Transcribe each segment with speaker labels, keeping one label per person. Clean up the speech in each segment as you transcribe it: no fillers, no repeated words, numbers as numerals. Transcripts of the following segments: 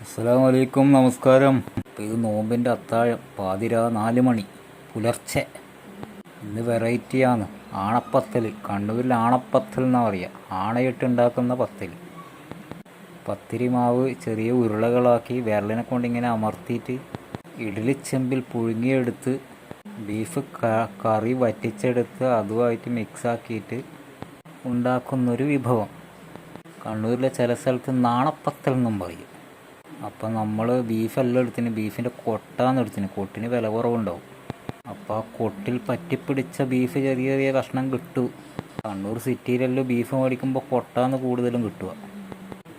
Speaker 1: അസ്സലാമലൈക്കും, നമസ്കാരം. ഇത് നോമ്പിൻ്റെ അത്താഴം, പാതിര 4 മണി പുലർച്ചെ. ഇന്ന് വെറൈറ്റിയാണ് ആണപ്പത്തൽ. കണ്ണൂരിൽ ആണപ്പത്തൽ എന്നാണ് പറയുക. ആണയിട്ട് ഉണ്ടാക്കുന്ന പത്തൽ. പത്തിരി മാവ് ചെറിയ ഉരുളകളാക്കി വിരലിനെ കൊണ്ടിങ്ങനെ അമർത്തിയിട്ട് ഇഡ്ഡലിച്ചെമ്പിൽ പുഴുങ്ങിയെടുത്ത് ബീഫ് കറി വറ്റിച്ചെടുത്ത് അതുമായിട്ട് മിക്സാക്കിയിട്ട് ഉണ്ടാക്കുന്നൊരു വിഭവം. കണ്ണൂരിലെ ചില സ്ഥലത്ത് നാണപ്പത്തൽ എന്നും പറയും. അപ്പം നമ്മൾ ബീഫെല്ലാം എടുത്തിന്, ബീഫിൻ്റെ കൊട്ടാന്ന് എടുത്തിന്. കൊട്ടിന് വില കുറവുണ്ടാവും. അപ്പോൾ ആ കൊട്ടിൽ പറ്റിപ്പിടിച്ച ബീഫ് ചെറിയ ചെറിയ കഷ്ണം കിട്ടും. കണ്ണൂർ സിറ്റിയിലെല്ലാം ബീഫ് മേടിക്കുമ്പോൾ കൊട്ടാന്ന് കൂടുതലും കിട്ടുക.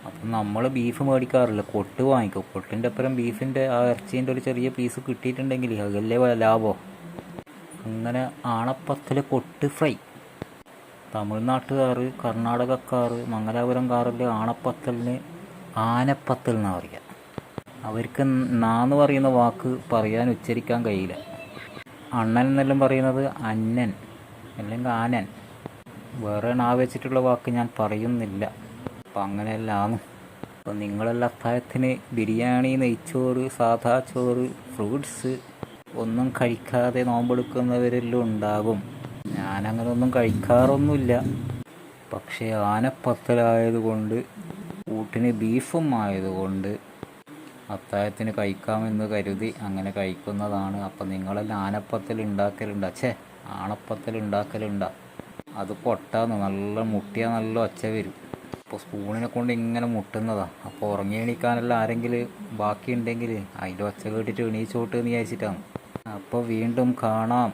Speaker 1: അപ്പം നമ്മൾ ബീഫ് മേടിക്കാറില്ല, കൊട്ട് വാങ്ങിക്കും. കൊട്ടിൻ്റെ അപ്പുറം ബീഫിൻ്റെ ആ ഇറച്ചീൻ്റെ ഒരു ചെറിയ പീസ് കിട്ടിയിട്ടുണ്ടെങ്കിൽ അതല്ലേ ലാഭം. അങ്ങനെ ആണപ്പത്തിൽ കൊട്ട് ഫ്രൈ. തമിഴ്നാട്ടുകാർ, കർണാടകക്കാർ, മംഗലാപുരംകാരെല്ലാം ആണപ്പത്തലിന് ആനപ്പത്തൽ എന്നാണ് പറയുക. അവർക്ക് നാന്ന് പറയുന്ന വാക്ക് പറയാൻ ഉച്ചരിക്കാൻ കഴിയില്ല. അണ്ണൻ എന്നെല്ലാം പറയുന്നത് അന്നൻ അല്ലെങ്കിൽ ആനൻ. വേറെ നാ വെച്ചിട്ടുള്ള വാക്ക് ഞാൻ പറയുന്നില്ല. അപ്പം അങ്ങനെയല്ലാന്ന്. അപ്പം നിങ്ങളെല്ലാം അത്താഴത്തിന് ബിരിയാണി, നെയ്ച്ചോറ്, സാധാ ചോറ്, ഫ്രൂട്ട്സ് ഒന്നും കഴിക്കാതെ നോമ്പെടുക്കുന്നവരെല്ലാം ഉണ്ടാകും. ഞാനങ്ങനെ ഒന്നും കഴിക്കാറൊന്നുമില്ല. പക്ഷേ ആനപ്പത്തലായതുകൊണ്ട് കൂട്ടിന് ബീഫും ആയതുകൊണ്ട് അത്താഴത്തിന് കഴിക്കാമെന്ന് കരുതി അങ്ങനെ കഴിക്കുന്നതാണ്. അപ്പം നിങ്ങളെല്ലാം ആനപ്പത്തൽ ഉണ്ടാക്കലുണ്ടാ? ആണപ്പത്തൽ ഉണ്ടാക്കലുണ്ടാ? അത് പൊട്ടാന്ന് നല്ല മുട്ടിയാൽ നല്ല ഒച്ച വരും. അപ്പോൾ സ്പൂണിനെ കൊണ്ട് ഇങ്ങനെ മുട്ടുന്നതാണ്. അപ്പോൾ ഉറങ്ങി എണീക്കാനെല്ലാം ആരെങ്കിലും ബാക്കിയുണ്ടെങ്കിൽ അതിൻ്റെ ഒച്ച കേട്ടിട്ട് എണീച്ചോട്ട് എന്ന് വിചാരിച്ചിട്ടാണ്. അപ്പോൾ വീണ്ടും കാണാം.